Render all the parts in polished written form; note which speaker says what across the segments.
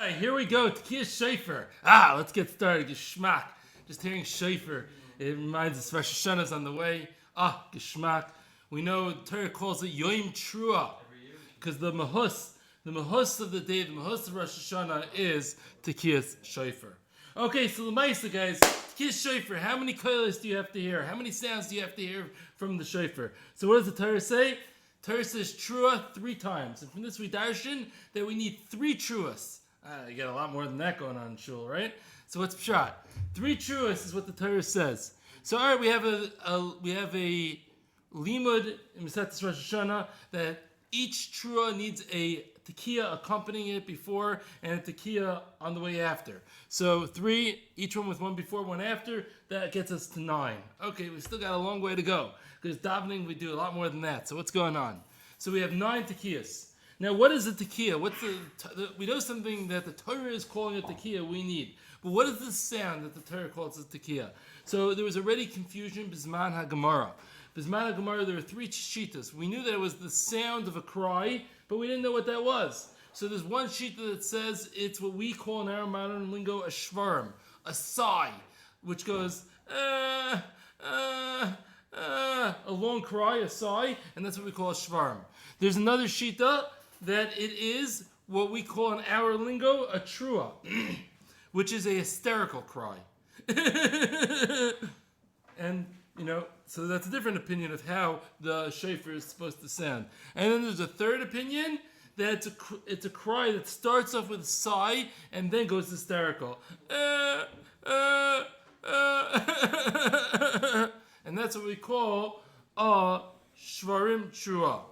Speaker 1: Alright, here we go. Tekias Shofar. Let's get started. Geschmack. Just hearing Shofar, it reminds us Rosh Hashanah's on the way. Geschmack. We know the Torah calls it Yom Trua because the mahus of the day, the mahus of Rosh Hashanah is Tekias Shofar. Okay, so the Maisa guys, Tekias Shofar. How many kolos do you have to hear? How many sounds do you have to hear from the Shofar? So what does the Torah say? Torah says Trua 3 times, and from this we darshan that we need 3 Truas. You got a lot more than that going on in shul, right? So what's pshat? 3 truas is what the Torah says. So all right, we have a limud in Maseches Rosh Hashanah that each trua needs a tekiah accompanying it before and a tekiah on the way after. So 3, each one with one before, one after. That gets us to 9. Okay, we still got a long way to go because davening we do a lot more than that. So what's going on? So we have 9 tekiyahs. Now, what is a tekiah? We know something that the Torah is calling a tekiah we need. But what is the sound that the Torah calls a tekiah? So there was already confusion Bizman HaGemara. Bizman HaGemara, there were 3 shitas. We knew that it was the sound of a cry, but we didn't know what that was. So there's one shita that says it's what we call in our modern lingo a shvarim, a sigh, which goes, a long cry, a sigh, and that's what we call a shvarim. There's another shita that it is what we call in our lingo a trua, which is a hysterical cry. And, so that's a different opinion of how the shofar is supposed to sound. And then there's a third opinion that it's a cry that starts off with a sigh and then goes hysterical. And that's what we call a shvarim trua.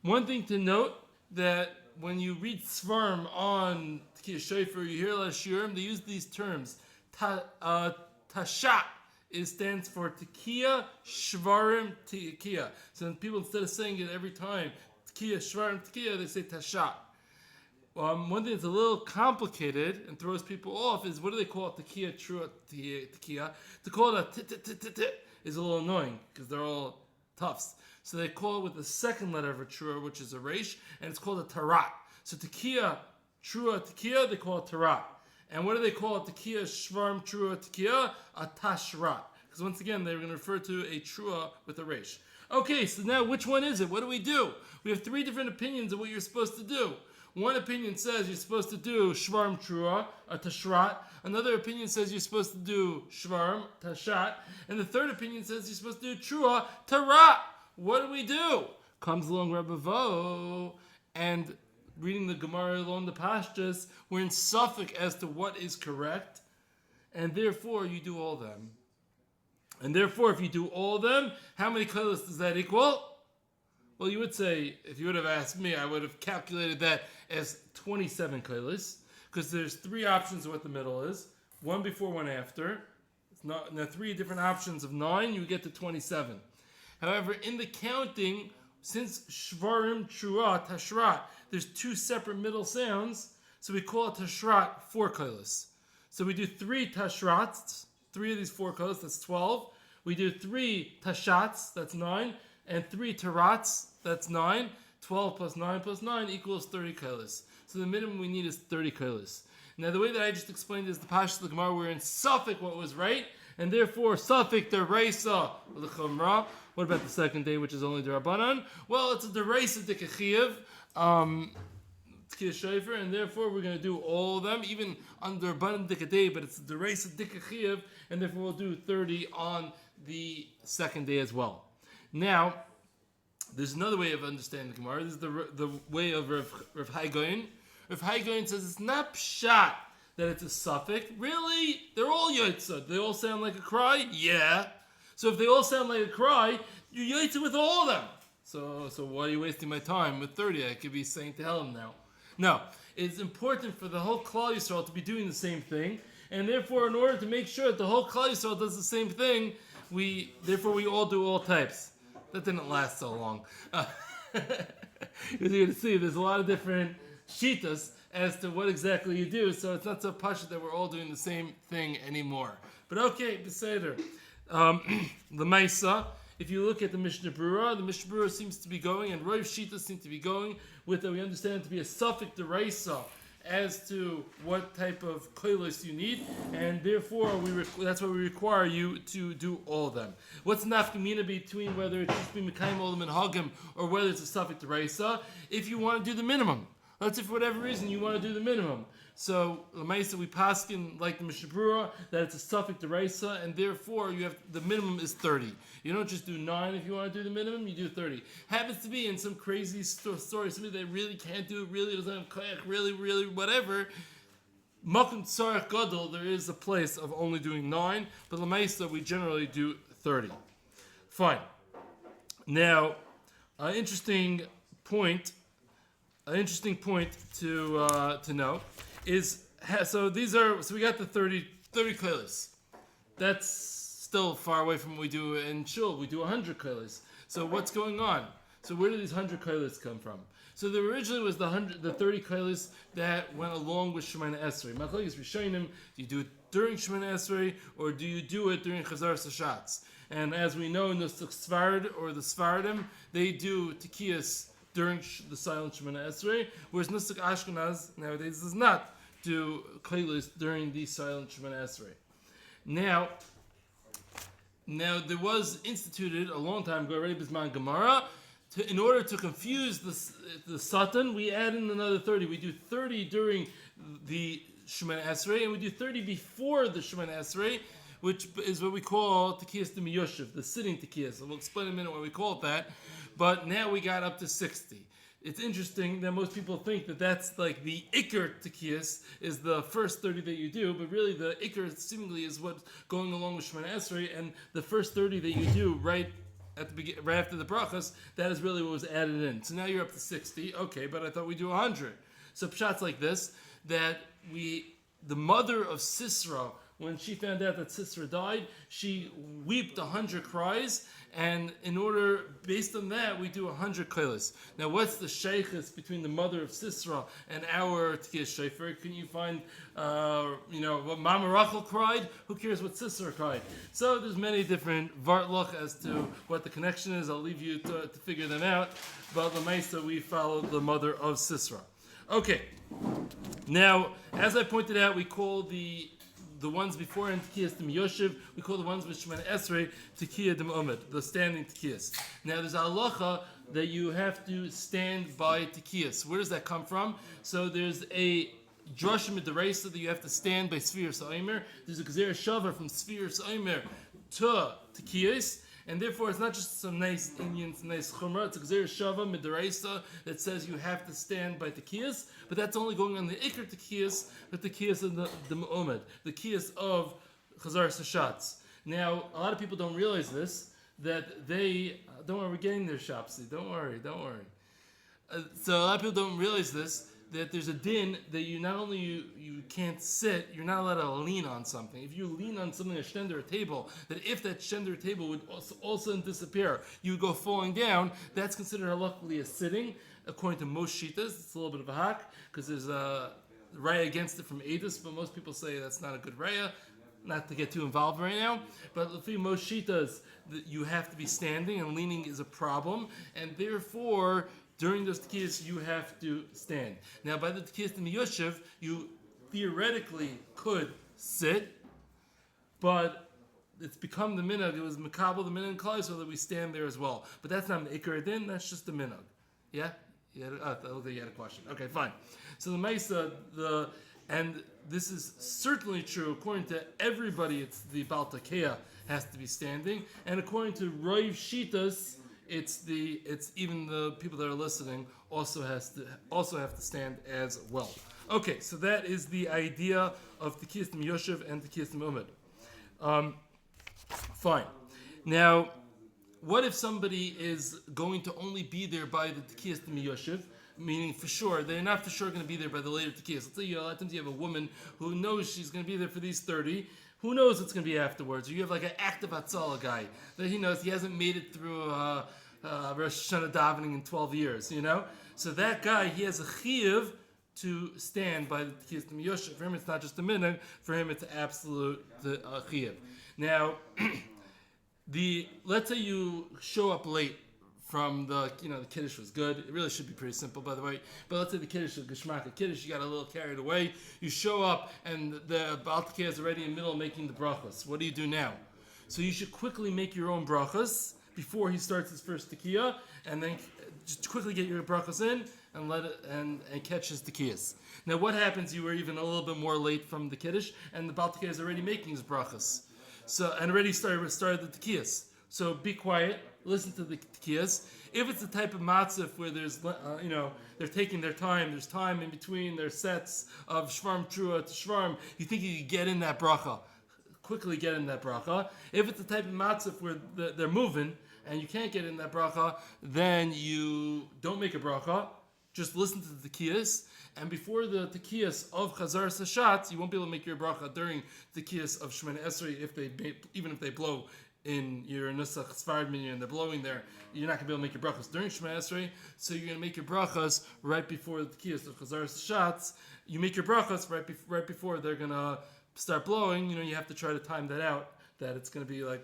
Speaker 1: One thing to note, that when you read Svarim on Tekias Shofar, you hear a lot of Shiurim, they use these terms. Tashat, it stands for Tekias Shvarim Tekias. So when people, instead of saying it every time, Tekias Shvarim Tekias, they say Tashat. One thing that's a little complicated and throws people off is, what do they call it? Tekias Trua Tekias. To call it a t is a little annoying because they're all toughs. So they call it with the second letter of a trua, which is a resh, and it's called a tarat. So tekiah, trua, tekiah, they call it tarat. And what do they call it? Tekiah, shvarm, trua, tekiah, a tashrat. Because once again, they're going to refer to a trua with a resh. Okay, so now which one is it? What do? We have 3 different opinions of what you're supposed to do. One opinion says you're supposed to do shvarm, trua, a tashrat. Another opinion says you're supposed to do shvarm, tashat. And the third opinion says you're supposed to do trua, tarat. What do? Comes along Rebbe Vo, and reading the Gemara along the Pashtas, we're in suffix as to what is correct, and therefore you do all them. And therefore, if you do all them, how many kolos does that equal? Well, you would say, if you would have asked me, I would have calculated that as 27 kolos, because there's 3 options of what the middle is, one before, one after. Now 3 different options of 9, you get to 27. However, in the counting, since shvarim, trua, tashrat, there's 2 separate middle sounds, so we call it tashrat 4 kolos. So we do 3 tashrats, 3 of these 4 kolos, that's 12. We do 3 tashats, that's 9, and 3 tarats, that's 9. 12 plus 9 plus 9 equals 30 kolos. So the minimum we need is 30 kolos. Now the way that I just explained is the Pashas of the Gemara, we're in suffix what was right, and therefore suffix deraisa l'chumra. What about the second day, which is only derabanan? Well, it's a deraisa dikachiv, Tekias Shofar, and therefore we're going to do all of them, even under derabanan dikaday, but it's a deraisa dikachiv, and therefore we'll do 30 on the second day as well. Now, there's another way of understanding the Gemara. This is the way of Rav Hai Gaon. Rav Hai Gaon says it's not pshat that it's a suffix. Really? They're all yotzah. They all sound like a cry? Yeah. So if they all sound like a cry, you're yotzah with all of them. So why are you wasting my time with 30? I could be saying to hell now. No. It's important for the whole Klal Yisrael to be doing the same thing. And therefore, in order to make sure that the whole Klal Yisrael does the same thing, we all do all types. That didn't last so long. Because you're going to see, there's a lot of different shitas as to what exactly you do, so it's not so pashut that we're all doing the same thing anymore. But okay, beseder. The Maisa, if you look at the Mishnah Berurah seems to be going, and Rav Shita seems to be going with that we understand it to be a suffix deraisa, as to what type of koilos you need, and therefore that's why we require you to do all of them. What's nafkamina between whether it's just be mekayim olam and hagim or whether it's a suffix deraisa? If you want to do the minimum, let's say for whatever reason you want to do the minimum. So l'maisa we paskin like the Mishnah Berurah that it's a suffix deraisa, and therefore you have the minimum is 30. You don't just do 9 if you want to do the minimum. You do 30. Happens to be in some crazy story, somebody that really can't do it, really doesn't have kayak, really whatever. Makom tzarech gadol, there is a place of only doing 9, but l'maisa we generally do 30. Fine. Now, an interesting point to know is so we got the 30 klelis. That's still far away from what we do in shul. We do 100 klelis. So what's going on? So where do these 100 klelis come from? So there originally was the 30 klelis that went along with Shemoneh Esrei. Machlokes Rishonim, do you do it during Shemoneh Esrei or do you do it during Chazar Sashatz? And as we know in the Sfarad or the Sfaradim, they do Tekias during the silent Shemoneh Esrei, whereas Nusach Ashkenaz nowadays does not do Kailis during the silent Shemoneh Esrei. Now there was instituted a long time ago, already Bisman Gemara, in order to confuse the Satan, we add in another 30. We do 30 during the Shemoneh Esrei, and we do 30 before the Shemoneh Esrei, which is what we call Tekias Demiyoshev, the sitting Tekias. So we'll explain in a minute why we call it that. But now we got up to 60. It's interesting that most people think that that's like the Iker Tekias is the first 30 that you do, but really the Iker seemingly is what's going along with Shemoneh Esrei, and the first 30 that you do right after the brachas, that is really what was added in. So now you're up to 60. Okay, but I thought we do 100. So pshat's like this, that the mother of Sisera, when she found out that Sisera died, she wept 100 cries, and based on that, we do 100 koilos. Now, what's the sheikhs between the mother of Sisera and our Tekias Shofar? Can you find, what Mama Rachel cried? Who cares what Sisera cried? So there's many different vartloch as to what the connection is. I'll leave you to figure them out. But the Maisa, we follow the mother of Sisera. Okay. Now, as I pointed out, we call the ones before in Tekias Demiyoshev, we call the ones with Shemoneh Esrei Tekias Dem'omed, the standing Tekias. Now there's a halacha that you have to stand by Tekias. Where does that come from? So there's a drashim d'oraisa that you have to stand by Sfiras Omer. There's a Tekias Shofar from Sfiras Omer to Tekias. And therefore, it's not just some nice Indian, some nice chumrah. It's a Tekias Shofar midoraisa that says you have to stand by Tekias, but that's only going on the Iker Tekias, but the Tekias of the Mu'omed, the Tekias of Chazar Sashatz. Now, a lot of people don't realize this, that they, don't worry, we're getting there, Shopsy, don't worry. So a lot of people don't realize this, that there's a din that you not only you can't sit, you're not allowed to lean on something. If you lean on something, a shender, a table, that if that shender table would also disappear, you would go falling down. That's considered luckily a sitting. According to most shitas, it's a little bit of a hack because there's a raya against it from Adis, but most people say that's not a good raya. Not to get too involved right now, but for most shitas, you have to be standing, and leaning is a problem, and therefore, during those tekiyas, you have to stand. Now, by the tekiyas Demiyoshev, you theoretically could sit, but it's become the minhag. It was makabel the minhag klal, so that we stand there as well. But that's not an ikar din, that's just the minhag. Yeah? You had a question. Okay, fine. So the Maisa, and this is certainly true according to everybody. It's the Baal Tekiah has to be standing, and according to Roiv Shitas, it's even the people that are listening also have to stand as well. Okay, so that is the idea of Tekias Demiyoshev and Tekias Dem'omed. Fine. Now, what if somebody is going to only be there by the Tekias Demiyoshev? Meaning for sure, they're not for sure going to be there by the later Tekias. Let's say you have a woman who knows she's going to be there for these 30. Who knows what's going to be afterwards? Or you have like an active Atzala guy that he knows he hasn't made it through Rosh Hashanah davening in 12 years, you know? So that guy, he has a chiyuv to stand by the Tekias Demiyoshev. For him, it's not just a minhag. For him, it's an absolute chiyuv. Now, let's say you show up late from the Kiddush was good. It really should be pretty simple, by the way. But let's say the Kiddush is Geshmaka Kiddush, you got a little carried away. You show up and the Baal Tekiah is already in the middle of making the brachos. What do you do now? So you should quickly make your own brachos before he starts his first Tekiah, and then just quickly get your brachos in and let it and catch his Tekiyas. Now what happens? You were even a little bit more late from the Kiddush, and the Baal Tekiah is already making his brachos. So and already started the Tekiyas. So be quiet. Listen to the Tekiyas. If it's the type of matzah where there's, they're taking their time, there's time in between their sets of Shvarm Trua to Shvarm, you think you can get in that bracha. Quickly get in that bracha. If it's the type of matzah where they're moving and you can't get in that bracha, then you don't make a bracha. Just listen to the Tekiyas. And before the Tekiyas of Chazar Sashat, you won't be able to make your bracha during the Tekiyas of Shemana Esrei even if they blow in your Nusach Sfarad Minyan and they're blowing there, you're not going to be able to make your brachas during Shema Esrei, so you're going to make your brachas right before the Tekiyas of Chazar Sashat. You make your brachas right before they're going to start blowing. You have to try to time that out, that it's going to be like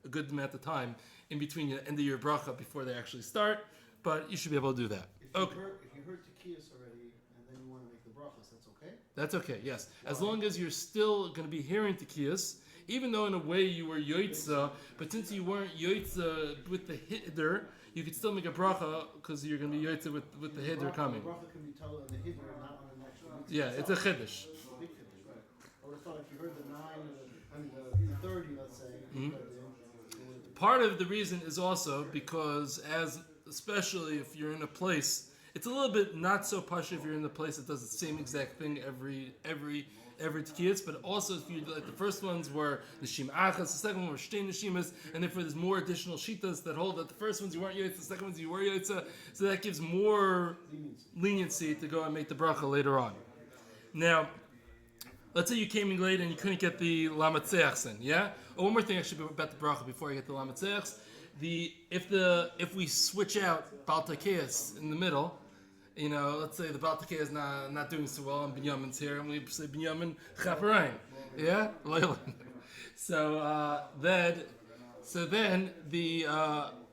Speaker 1: a good amount of time in between the end of your bracha before they actually start, but you should be able to do that.
Speaker 2: If you heard Tekias already and then you want to make the brachas, that's okay?
Speaker 1: That's okay, yes. As long as you're still going to be hearing Tekiyas, even though in a way you were yoitza, but since you weren't yoitza with the hiddur, you could still make a bracha because you're going to be yoitza with the hiddur coming.
Speaker 2: The bracha can be told on the hiddur, not on the actual mitzvah.
Speaker 1: Yeah, it's a chiddush.
Speaker 2: Big chiddush, right? I would have thought if you heard the 30, let's say.
Speaker 1: Mm-hmm. Part of the reason is also because, especially if you're in a place, it's a little bit not so posh if you're in a place that does the same exact thing every Tekiyas, but also if you like the first ones were Nishim Achas, the second one were Shtei Nishimas, and therefore there's more additional shitas that hold that the first ones you weren't Yotza, the second ones you were Yotza, so that gives more leniency to go and make the bracha later on. Now, let's say you came in late and you couldn't get the Lamatzeachs in, yeah? Oh, one more thing actually about the bracha before I get the Lamatzeachs. If we switch out Baal Tekias in the middle, let's say the Baal Tekiah is not doing so well, and Binyamin's here, and we say Binyamin Chaparayim, yeah, So then the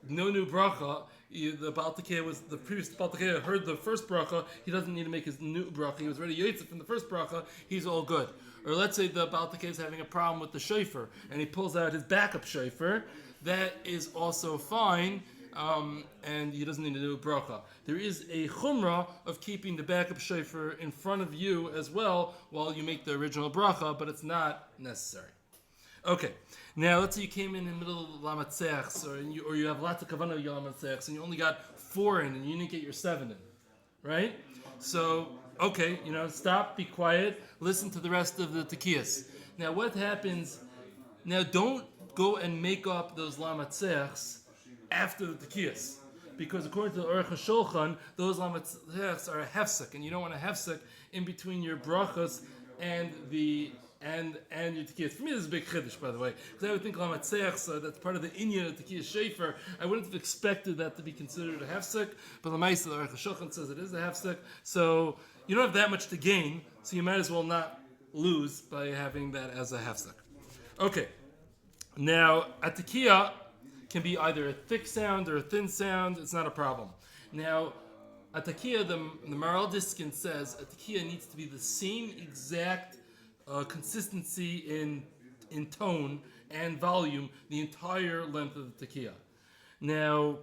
Speaker 1: no new bracha. The Baal Tekiah the previous Baal Tekiah heard the first bracha. He doesn't need to make his new bracha. He was already yotzei from the first bracha. He's all good. Or let's say the Baal Tekiah is having a problem with the shofar, and he pulls out his backup shofar. That is also fine. And he doesn't need to do a bracha. There is a chumrah of keeping the backup shofar in front of you as well while you make the original bracha, but it's not necessary. Okay, now let's say you came in the middle of the lamatzeachs, or you have lots of kavanah lamatzeachs, and you only got 4 in, and you didn't get your 7 in, right? So, okay, stop, be quiet, listen to the rest of the tekiyas. Now, what happens? Now, don't go and make up those lamatzeachs after the tekiyas, because according to the Aruch HaShulchan, those lamatzeachs are a hefsek, and you don't want a hefsek in between your brachas and your tekiyas. For me, this is a big chiddush, by the way, because I would think lamatzeachs, that's part of the inyan of Tekias Shofar. I wouldn't have expected that to be considered a hefsek, but the Maisa, the Aruch HaShulchan says it is a hefsek, so you don't have that much to gain, so you might as well not lose by having that as a hefsek. Okay, now a tekiyah can be either a thick sound or a thin sound. It's not a problem. Now, a tekiyah, the Maral Diskin says, a tekiyah needs to be the same exact consistency in tone and volume the entire length of the tekiyah. Now,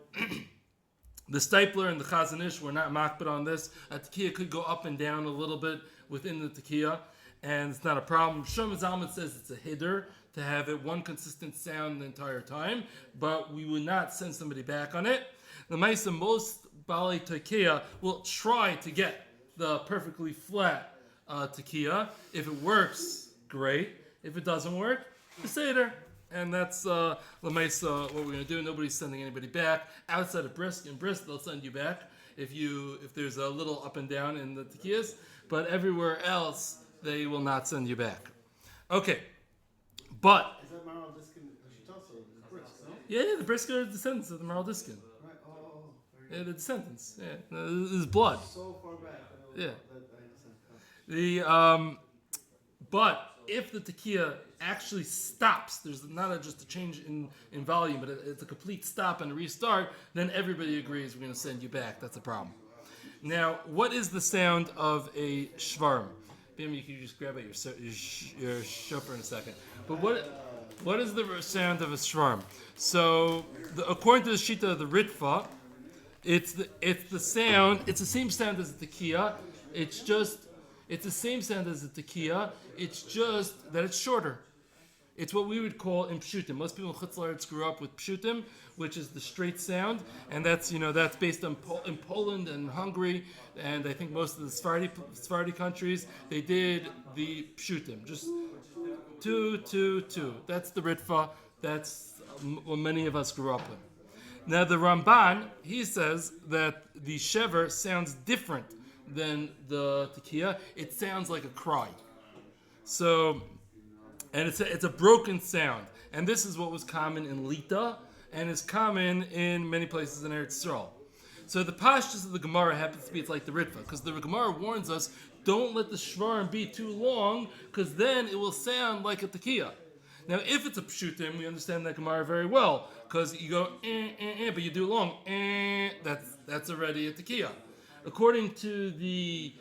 Speaker 1: the Stipler and the Chazon Ish were not makbid on this. A tekiyah could go up and down a little bit within the tekiyah, and it's not a problem. Shlomo Zalman says it's a hiddur to have it one consistent sound the entire time, but we would not send somebody back on it. The Maisa, most Baalei Tekiah will try to get the perfectly flat Tekiah. If it works, great. If it doesn't work, Seder. And that's the Maisa, what we're going to do. Nobody's sending anybody back. Outside of Brisk, they'll send you back if there's a little up and down in the Tekiyahs, but everywhere else, they will not send you back. Okay. But
Speaker 2: is that Maral Diskin? The Brisk, no?
Speaker 1: Yeah, the Brisk are descendants of the Maral Diskin.
Speaker 2: Right. Oh,
Speaker 1: yeah, the descendants. Yeah, this is blood.
Speaker 2: So far back.
Speaker 1: Yeah.
Speaker 2: But
Speaker 1: if the tekiah actually stops, there's not just a change in volume, but it's a complete stop and a restart, then everybody agrees we're going to send you back. That's a problem. Now, what is the sound of a shvarm? Bim, you can just grab out your shofar in a second. But what is the sound of a shvarm? So, according to the shita of the Ritva, it's the sound. It's the same sound as the tekiah. It's the same sound as the tekiah. It's just that it's shorter. It's what we would call in pshutim. Most people in Chutz La'aretz grew up with pshutim, which is the straight sound, and that's based on in Poland and Hungary, and I think most of the Sephardi countries they did the pshutim, just 2 2 2. That's the Ritva. That's what many of us grew up with. Now the Ramban, he says that the shever sounds different than the tekiah. It sounds like a cry. So, and it's a broken sound. And this is what was common in Lita, and is common in many places in Eretz Yisrael. So the pashtus of the Gemara happens to be, it's like the Ritva, because the Gemara warns us, don't let the shvarim be too long, because then it will sound like a tekiah. Now, if it's a pshutim, we understand that Gemara very well, because you go, but you do it long, that's already a tekiah. According to the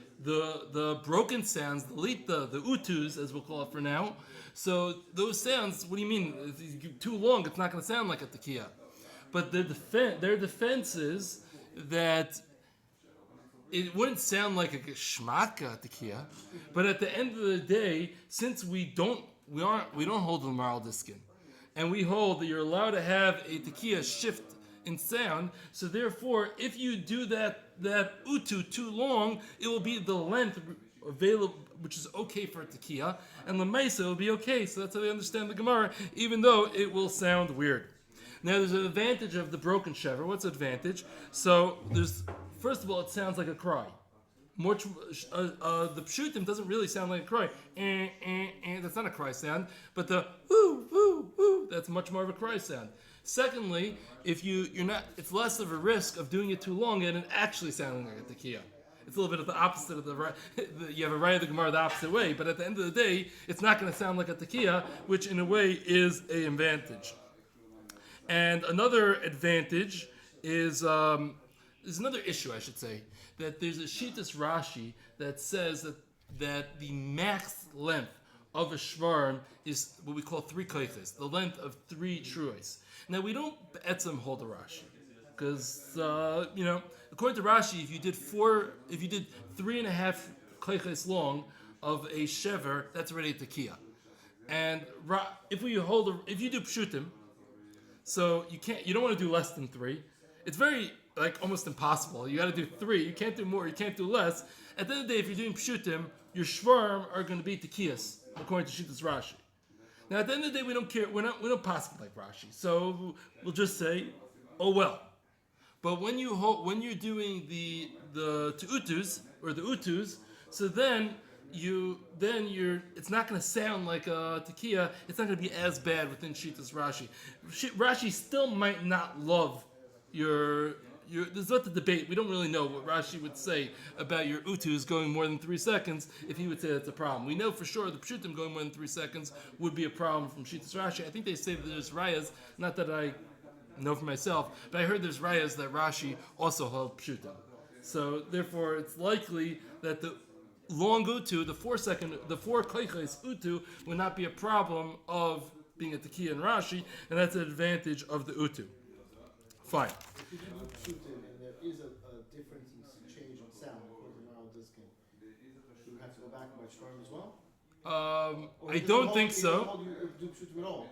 Speaker 1: broken sounds, the lita, the utus, as we'll call it for now, so those sounds, what do you mean? If you give too long, it's not going to sound like a tekiah. But their defense is that it wouldn't sound like a geshmaka tekiah, but at the end of the day, since we don't hold the moral diskin, and we hold that you're allowed to have a tekiah shift in sound, so therefore, if you do that utu too long, it will be the length available, which is okay for a tekiah, and lemaisa will be okay. So that's how they understand the Gemara, even though it will sound weird. Now, there's an advantage of the broken shever. What's the advantage? So first of all, it sounds like a cry. The pshutim doesn't really sound like a cry. That's not a cry sound, but the woo woo woo, that's much more of a cry sound. Secondly, if you're not, it's less of a risk of doing it too long and it actually sounding like a tekiah. It's a little bit of the opposite of you have a right of the Gemara the opposite way, but at the end of the day, it's not going to sound like a tekiah, which in a way is an advantage. And another advantage is another issue, I should say, that there's a Shitas Rashi that says that the max length of a shvarm is what we call 3 koiches, the length of 3 truos. Now, we don't etzem hold a Rashi, because, according to Rashi, if you did 3.5 koiches long of a shever, that's already a tekiah. And if you do pshutim, so you don't want to do less than 3. It's very, almost impossible. You got to do 3. You can't do more. You can't do less. At the end of the day, if you're doing pshutim, your shvarm are going to be tekiyas, according to Shitas Rashi. Now, at the end of the day, we don't care. We don't pass like Rashi. So we'll just say, oh well. But when you're doing the tu'utus or the utus, so then it's not going to sound like a tekiah. It's not going to be as bad within Shitas Rashi. Rashi still might not love your. There's not the debate. We don't really know what Rashi would say about your utus going more than 3 seconds. If he would say that's a problem, we know for sure the pshutim going more than 3 seconds would be a problem from Shitas Rashi. I think they say that there's rayas. Not that I know for myself, but I heard there's rayas that Rashi also held pshutim. So therefore, it's likely that the long utu, the 4 koiches utu, would not be a problem of being a tekiah in Rashi, and that's an advantage of the utu. Fine.
Speaker 2: If you do pshutim and there is a difference in change in sound according to moral diskin, do we have to go back and watch shvarim as well?
Speaker 1: I don't think so.
Speaker 2: Do pshutim at all?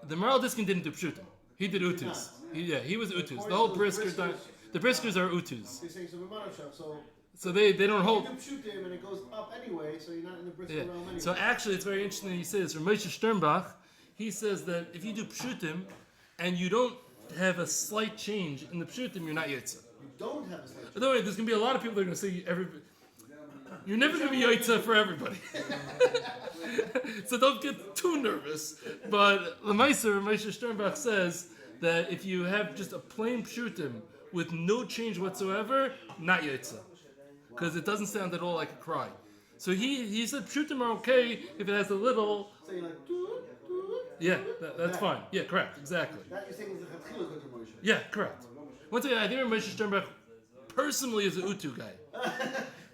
Speaker 1: The moral diskin didn't do pshutim. He did utus. He was utus. The whole briskers, the briskers are utus.
Speaker 2: You're saying
Speaker 1: So they don't hold.
Speaker 2: You do pshutim and it goes up anyway, so you're not in the brisker realm anyway.
Speaker 1: So actually, it's very interesting that you say this. From Moshe Sternbach, he says that if you do pshutim and you don't have a slight change in the pshutim, you're not yotza.
Speaker 2: You don't have a slight change.
Speaker 1: By the way, there's going to be a lot of people that are going to say you're never going to be yotza for everybody. So don't get too nervous. But Lemaisa, Moshe Sternbach says that if you have just a plain pshutim with no change whatsoever, not yotza. Because it doesn't sound at all like a cry. So he said pshutim are okay if it has a little.
Speaker 2: So you're like, doo, doo,
Speaker 1: Yeah, that's fine. Yeah, correct, exactly.
Speaker 2: that you're saying is the Chatchila Kotel Moshe.
Speaker 1: Yeah, correct. Once again, I think Moshe Sternberg personally is an Utu guy.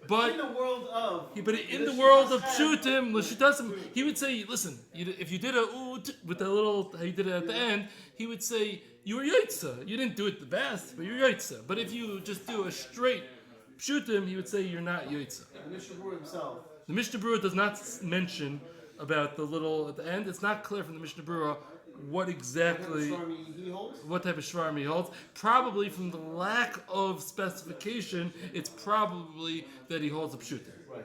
Speaker 1: But
Speaker 2: in the world of
Speaker 1: Pshutim, L'shitasim, he would say, listen, if you did a ut with that little, how you did it at the end, he would say, you were Yaitza. You didn't do it the best, but you're Yaitza. But if you just do a straight Pshutim, he would say you're not Yaitza.
Speaker 2: the Mishnah Berurah himself.
Speaker 1: The Mishnah Berurah does not mention about the little at the end. It's not clear from the Mishnah Berurah what exactly,
Speaker 2: He holds.
Speaker 1: what type of shvarm he holds. Probably from the lack of specification, it's probably that he holds a pshutim.
Speaker 2: Right.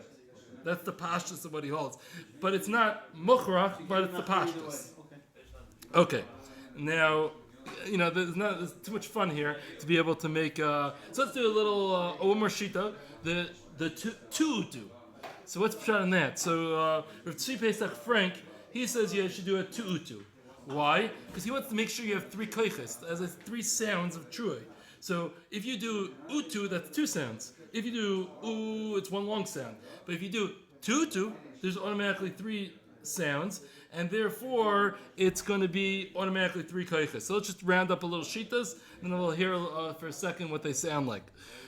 Speaker 1: That's the pashtus of what he holds. But it's not mukhrach, but it's the pashtus. Okay. Now, there's too much fun here to be able to make. So let's do a little one more shita. The two utu. So what's pshat in that? So Rav Tzvi Pesach Frank, he says you should do a two utu. Why? Because he wants to make sure you have three koiches, as in three sounds of trui. So if you do utu, that's two sounds. If you do u, it's one long sound. But if you do tutu, there's automatically three sounds, and therefore it's going to be automatically three koiches. So let's just round up a little shitas, and then we'll hear for a second what they sound like.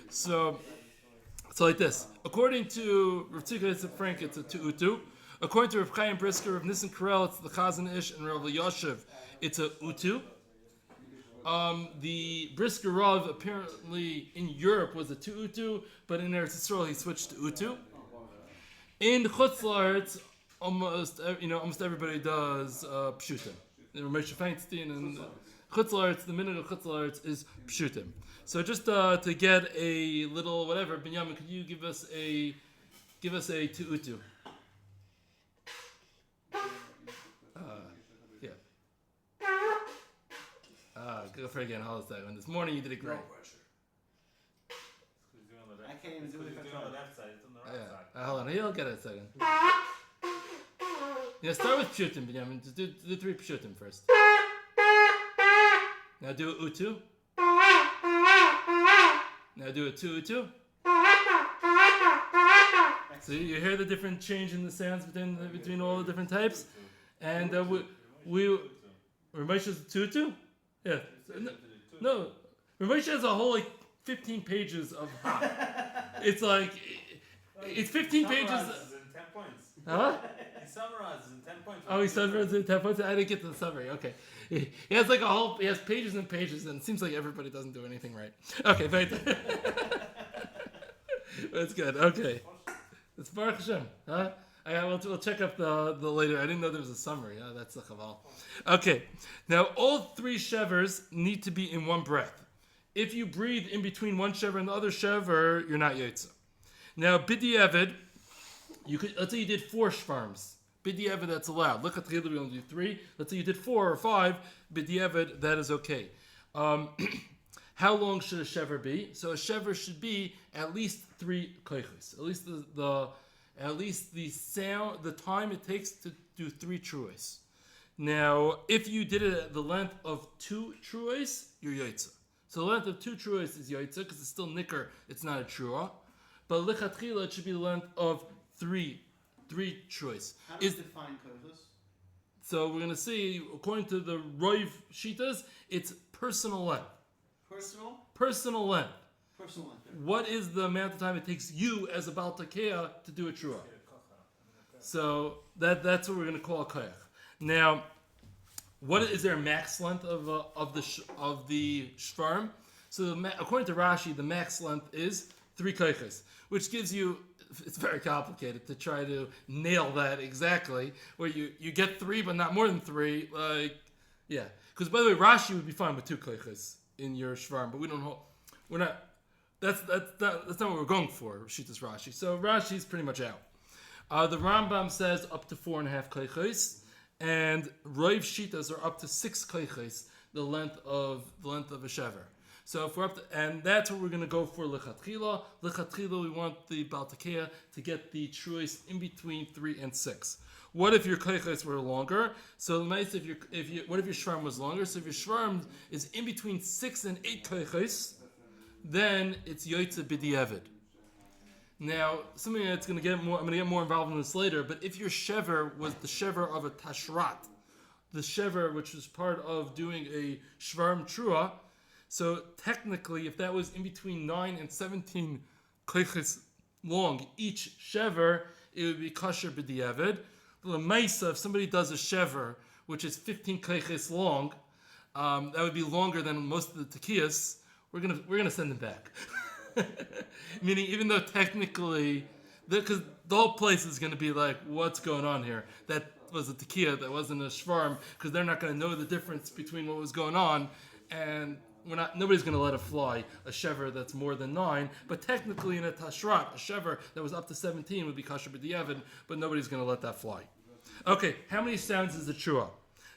Speaker 1: So like this. According to Rav Tzvi Frank, it's a two utu. According to Rav Chaim Brisker, Rav Nissen Karel, it's the Chazan Ish, and Rav Yoshev, it's a utu. The Brisker Rav apparently in Europe was a two utu, but in Eretz Yisrael he switched to utu. In Chutz La'aretz, almost everybody does pshutim. Moshe Feinstein and Chutz La'aretz, the minute of Chutz La'aretz is pshutim. So just to get a little whatever, Binyamin, could you give us a two utu? Go for it again. Hold on a second. This morning you did it great.
Speaker 2: I can't even do it if I try.
Speaker 3: On the left side, it's on the right side.
Speaker 1: Hold on. You'll get it in a second. Yeah, start with pshutim, Binyamin. Just do three pshutim first. Now do a utu. Now do a two utu. So you hear the different change in the sounds between all the different types, and we Ramesha's two utu. Yeah. No. Ramesha has a whole 15 pages of it's like it's 15 pages.
Speaker 3: In 10 points.
Speaker 1: Huh?
Speaker 3: He summarizes in 10 points.
Speaker 1: Oh, he summarizes in 10 points. I didn't get to the summary. Okay. He has he has pages and pages, and it seems like everybody doesn't do anything right. Okay, but that's good. Okay. It's Baruch Hashem. Huh? We'll check up the later. I didn't know there was a summary. That's the chaval. Okay. Now, all three shevers need to be in one breath. If you breathe in between one shever and the other shever, you're not yotza. Now, b'di'evid, let's say you did 4 shvarms. B'di'evid, that's allowed. Look at the we only do 3. Let's say you did 4 or 5. B'di'evid, that is okay. How long should a shever be? So a shever should be at least 3 koiches. At least the sound, the time it takes to do 3 truos. Now, if you did it at the length of 2 truos, you're yotza. So the length of 2 truos is yotza because it's still nicker. It's not a trua. But lichatchila, it should be the length of 3 truos.
Speaker 2: How do you define koiches?
Speaker 1: So we're going to see, according to the Roiv Shitas, it's personal length. Personal length. What is the amount of time it takes you as a Baal Tekiah to do a trua? So that's what we're going to call a koyach. Now, is there a max length of the shvarm? So according to Rashi, the max length is 3 koyches, which gives you. It's very complicated to try to nail that exactly. Where you get 3, but not more than 3. Because by the way, Rashi would be fine with 2 koyches in your shvarm, but we're not. That's not what we're going for. Shitas Rashi. So Rashi's pretty much out. The Rambam says up to 4.5 koiches, and Roiv Shitas are up to 6 koiches, the length of a shever. So if we're up to, and that's what we're going to go for lichatchila. Lichatchila, we want the Baal Tekiah to get the truos in between 3 and 6. What if your koiches were longer? So nice what if your shvarm was longer? So if your shvarm is in between 6 and 8 koiches, then it's yotze b'di'evid. Now, something that's going to get more, I'm going to get more involved in this later, but if your shever was the shever of a tashrat, the shever which was part of doing a shvarim trua, so technically, if that was in between 9 and 17 koiches long, each shever, it would be kosher b'diavad. The Lemaisa, if somebody does a shever, which is 15 koiches long, that would be longer than most of the tekias. We're gonna send them back. Meaning, even though technically, because the whole place is going to be like, what's going on here? That was a tekiah, that wasn't a shvarm, because they're not going to know the difference between what was going on, and nobody's going to let it fly, a shever that's more than 9, but technically in a tashrat, a shever that was up to 17 would be kasher b'diavad, but nobody's going to let that fly. Okay, how many sounds is a trua?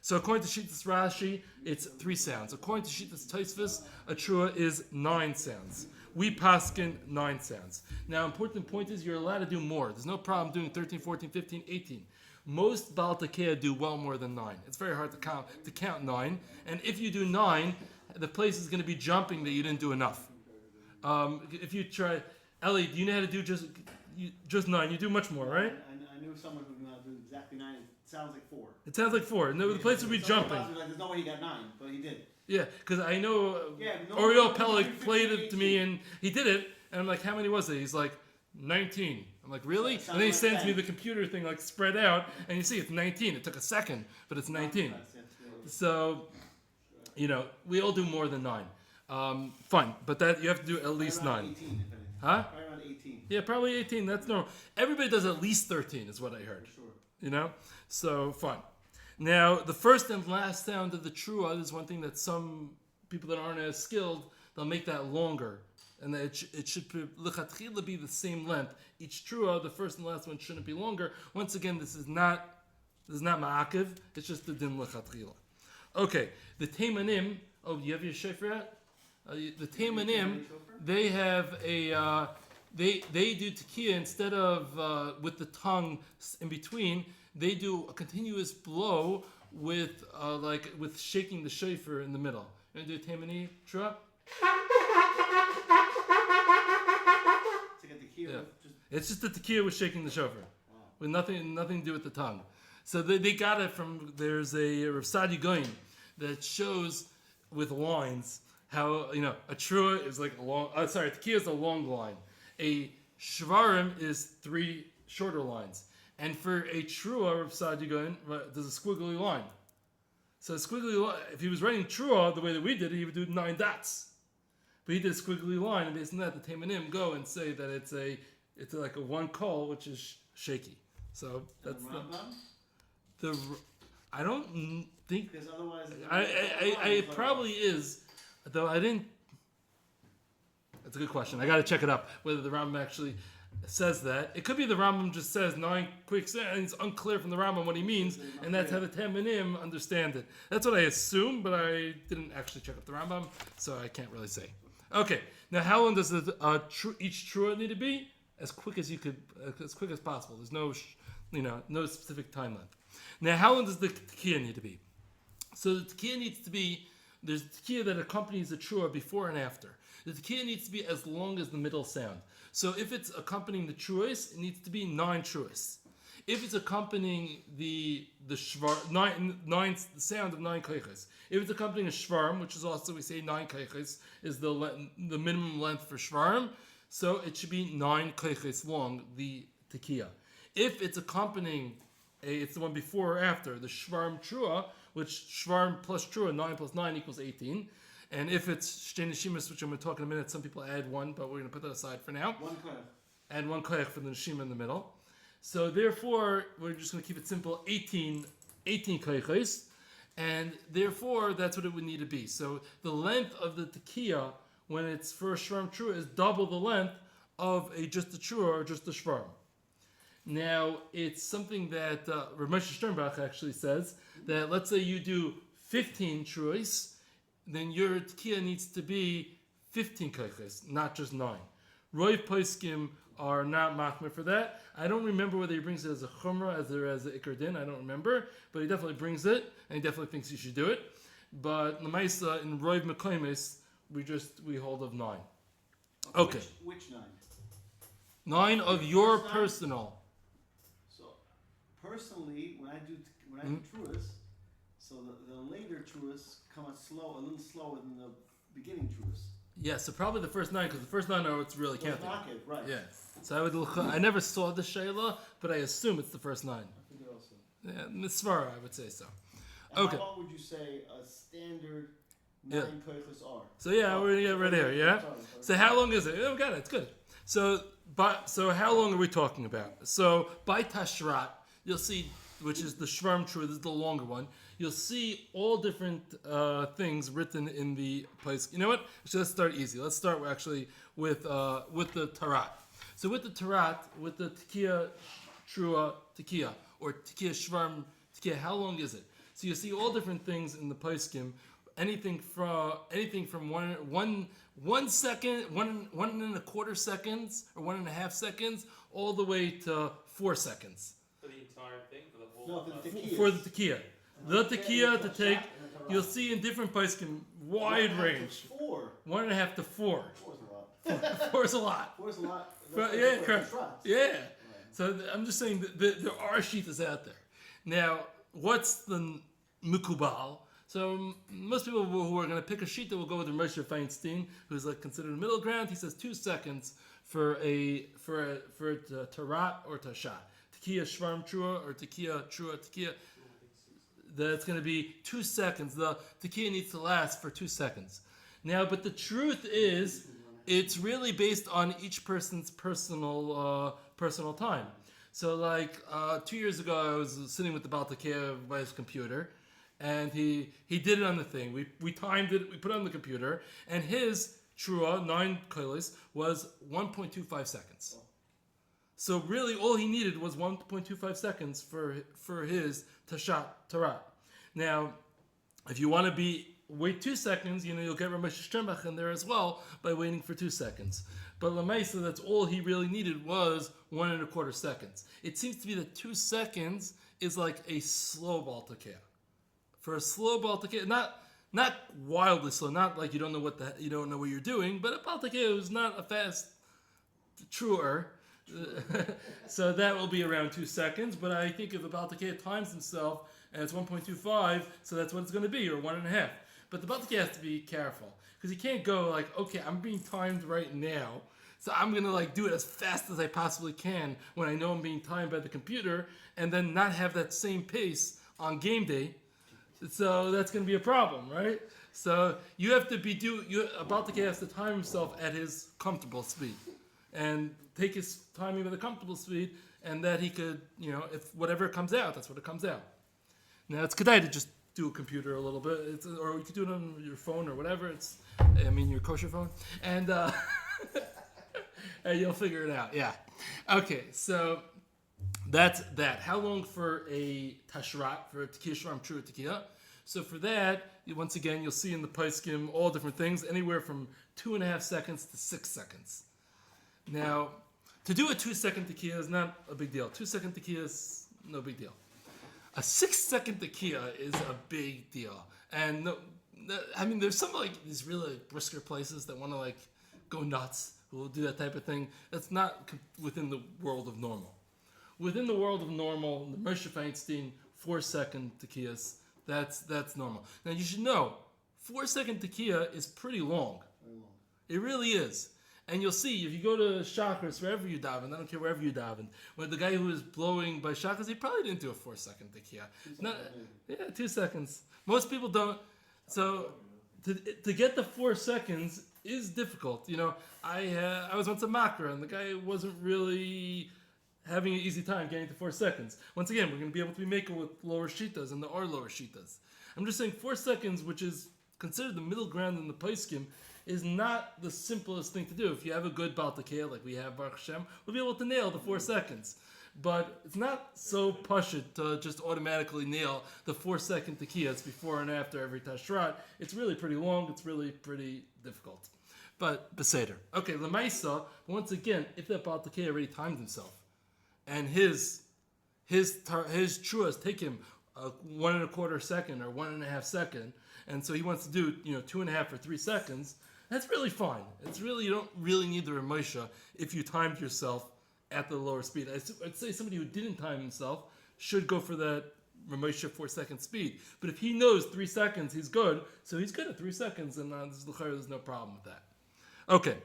Speaker 1: So according to Shittas Rashi, it's 3 sounds. According to Shittas Tosfos, a trua is 9 sounds. We paskin 9 sounds. Now, important point is you're allowed to do more. There's no problem doing 13, 14, 15, 18. Most Baal Tekiah do well more than 9. It's very hard to count 9. And if you do 9, the place is going to be jumping that you didn't do enough. If you try, Ellie, do you know how to do just 9? You do much more, right?
Speaker 2: I knew someone who knew how to do exactly 9. It sounds like 4.
Speaker 1: It sounds like 4. No, the place would be jumping.
Speaker 2: Like, there's no way he got 9, but he did.
Speaker 1: Yeah, because I know
Speaker 2: No,
Speaker 1: Oriel Pellick played it to me, and he did it, and I'm like, how many was it? He's like, 19. I'm like, really? And then he sends me the computer thing, like, spread out, and you see it's 19. It took a second, but it's 19. So, we all do more than 9. Fine, but that you have to do at least 9.
Speaker 2: 18,
Speaker 1: huh?
Speaker 2: Probably around 18.
Speaker 1: Yeah, probably 18. That's normal. Everybody does at least 13, is what I heard.
Speaker 2: For sure.
Speaker 1: So fine. Now, the first and last sound of the trua is one thing that some people that aren't as skilled, they'll make that longer. And that it should lechatchila be the same length. Each trua, the first and last one, shouldn't be longer. Once again, this is not ma'akiv. It's just the din lechatchila. Okay, the teimanim. Oh, you have your shofar yet? The teimanim, they have a they do tekiah instead of with the tongue in between. They do a continuous blow with shaking the shofar in the middle. You want to do a teimani trua? Yeah. It's just the tekiah with shaking the shofar, with nothing to do with the tongue. So they got it from, there's a Rav Sadi Goin that shows with lines how a trua is like a long. Tekiah is a long line. A shvarim is 3 shorter lines. And for a trua, Rav Sadi Goin, there's a squiggly line. So a squiggly line, if he was writing trua the way that we did it, he would do 9 dots. But he did a squiggly line, and based on that, the Teimanim go and say that it's like a 1 kol, which is shaky. So that's the I don't think.
Speaker 2: Because otherwise,
Speaker 1: it probably is, though I didn't. That's a good question. I got to check it up whether the Rambam actually says that. It could be the Rambam just says 9 quick sounds, and it's unclear from the Rambam what he means, and that's how the Teimanim understand it. That's what I assume, but I didn't actually check up the Rambam, so I can't really say. Okay, now how long does each trua need to be? As quick as possible. There's no specific time length. Now, how long does the tekiah need to be? So the tekiah needs to be, there's tekiah that accompanies the trua before and after. The tekiah needs to be as long as the middle sound. So if it's accompanying the truas, it needs to be 9 truas. If it's accompanying the shvar, the sound of 9 koiches. If it's accompanying a shvarim, which is also, we say 9 koiches, is the minimum length for shvarim, so it should be 9 koiches long, the tekiah. If it's accompanying, it's the one before or after, the shvarim trua, which shvarim plus trua, 9 plus 9 equals 18. And if it's shtei neshimas, which I'm going to talk in a minute, some people add 1, but we're going to put that aside for now.
Speaker 2: 1 koich.
Speaker 1: Add 1 koich for the neshima in the middle. So therefore, we're just going to keep it simple, 18 koiches. And therefore, that's what it would need to be. So the length of the tekiah, when it's for a shvarim trua, is double the length of just a trua or just a shvarim. Now, it's something that Rav Moshe Sternbach actually says, that let's say you do 15 truas, then your tekiah needs to be 15 koiches, not just 9. Roiv poskim are not machmir for that. I don't remember whether he brings it as a chumrah, as a ikar din. I don't remember, but he definitely brings it, and he definitely thinks you should do it. But l'maisa in Roiv mekoimes, we hold of 9. Okay.
Speaker 2: Which 9?
Speaker 1: 9 of your personal.
Speaker 2: So personally, when I do truas, so the later truas come out a little slower than the beginning truas.
Speaker 1: Yeah, so probably the first 9, because the first 9 are what's really counting.
Speaker 2: Right.
Speaker 1: Yeah. So I never saw the Shayla, but I assume it's the first 9.
Speaker 2: I think it also.
Speaker 1: Yeah, Mitzvah, I would say so.
Speaker 2: And
Speaker 1: Okay.
Speaker 2: how long would you say a standard 9 koiches are?
Speaker 1: So yeah, we're gonna get right here. Yeah.
Speaker 2: Sorry.
Speaker 1: So how long is it? Oh, got it. It's good. So how long are we talking about? So by Tashrat, you'll see, which is the Shvarm Trua. This is the longer one. You'll see all different things written in the place. You know what? So let's start easy. Let's start actually with the Tarat. So with the Tarat, with the Tekias Trua Tekias or Tekias Shvarm Tekias, how long is it? So you see all different things in the Paiskim. Anything from 1 second, 1.25 seconds, or 1.5 seconds, all the way to 4 seconds.
Speaker 3: For the entire thing, for the whole.
Speaker 2: No, the Tekias.
Speaker 1: For the Tekias. The Tekias to take, you'll see in different Paiskim, wide range.
Speaker 2: 4.
Speaker 1: 1.5 to 4.
Speaker 2: 4 is a lot.
Speaker 1: 4 is a lot.
Speaker 2: 4 is a lot.
Speaker 1: Yeah, correct. Yeah.
Speaker 2: Right.
Speaker 1: So I'm just saying that there are shitas out there. Now, what's the Mukubal? So most people who are going to pick a shita will go with Moshe Feinstein, who's like considered middle ground. He says 2 seconds for a tarat or tashat. Tekias Shvarm Trua or Tekias Trua Tekias. That's going to be 2 seconds. The tekiah needs to last for 2 seconds. Now, but the truth is, it's really based on each person's personal time. So, like 2 years ago, I was sitting with the Baal Tekiah by his computer, and he did it on the thing. We timed it. We put it on the computer, and his trua 9 koilis was 1.25 seconds. So really, all he needed was 1.25 seconds for his tashat tarat. Now, if you want to wait 2 seconds, you'll get Ramesh Shtrembach in there as well by waiting for 2 seconds. But Lamaisa, that's all he really needed was 1.25 seconds. It seems to be that 2 seconds is like a slow Baal Tekiah. For a slow Baal Tekiah, not wildly slow, not like you don't know what you're doing, but a Baal Tekiah who's not a fast truer. So that will be around 2 seconds. But I think if the Baal Tekiah times himself and it's 1.25, so that's what it's going to be, or 1.5. But the Baal Tekiah has to be careful because he can't go like, okay, I'm being timed right now, so I'm going to like do it as fast as I possibly can when I know I'm being timed by the computer, and then not have that same pace on game day. So that's going to be a problem, right? So you have to a Baal Tekiah has to time himself at his comfortable speed, and take his timing at a comfortable speed, and that he could, if whatever comes out, that's what it comes out. Now it's kedai to just do a computer a little bit, or you could do it on your phone or whatever. Your kosher phone, and and you'll figure it out. Yeah. Okay, so that's that. How long for a tashrat, for a Tekias Shvarm Trua Tekiah? So for that, once again, you'll see in the Paiskim all different things, anywhere from 2.5 seconds to 6 seconds. Now, to do a 2-second tekiah is not a big deal. 2-second tekiah is no big deal. A 6-second tekiah is a big deal. And there's some like these really brisker places that want to like go nuts, who will do that type of thing. That's not within the world of normal. Within the world of normal, the Moshe Feinstein 4-second tekiahs, that's normal. Now you should know, 4-second tekiah is pretty long.
Speaker 2: Very long.
Speaker 1: It really is. And you'll see, if you go to Shachris, wherever you daven, I don't care wherever you daven, when the guy who was blowing by Shachris, he probably didn't do a 4-second tekiah. 2 seconds. Most people don't. So to get the 4 seconds is difficult. I was once a makra, and the guy wasn't really having an easy time getting to 4 seconds. Once again, we're going to be able to be making with lower shitas, and there are lower shitas. I'm just saying 4 seconds, which is considered the middle ground in the Paiskim, is not the simplest thing to do. If you have a good Baal Tekiah, like we have Baruch Hashem, we'll be able to nail the 4 seconds. But it's not so pashut to just automatically nail the 4-second tekiahs before and after every tashrat. It's really pretty long. It's really pretty difficult. But beseder. Okay, Lamaisa, once again, if that Baal Tekiah already timed himself, and his truas take him 1.25 second or 1.5 second, and so he wants to do 2.5 or 3 seconds, that's really fine. It's really, you don't really need the Ramosha if you timed yourself at the lower speed. I'd say somebody who didn't time himself should go for that Ramosha 4-second speed. But if he knows 3 seconds, he's good. So he's good at 3 seconds, and there's no problem with that. Okay.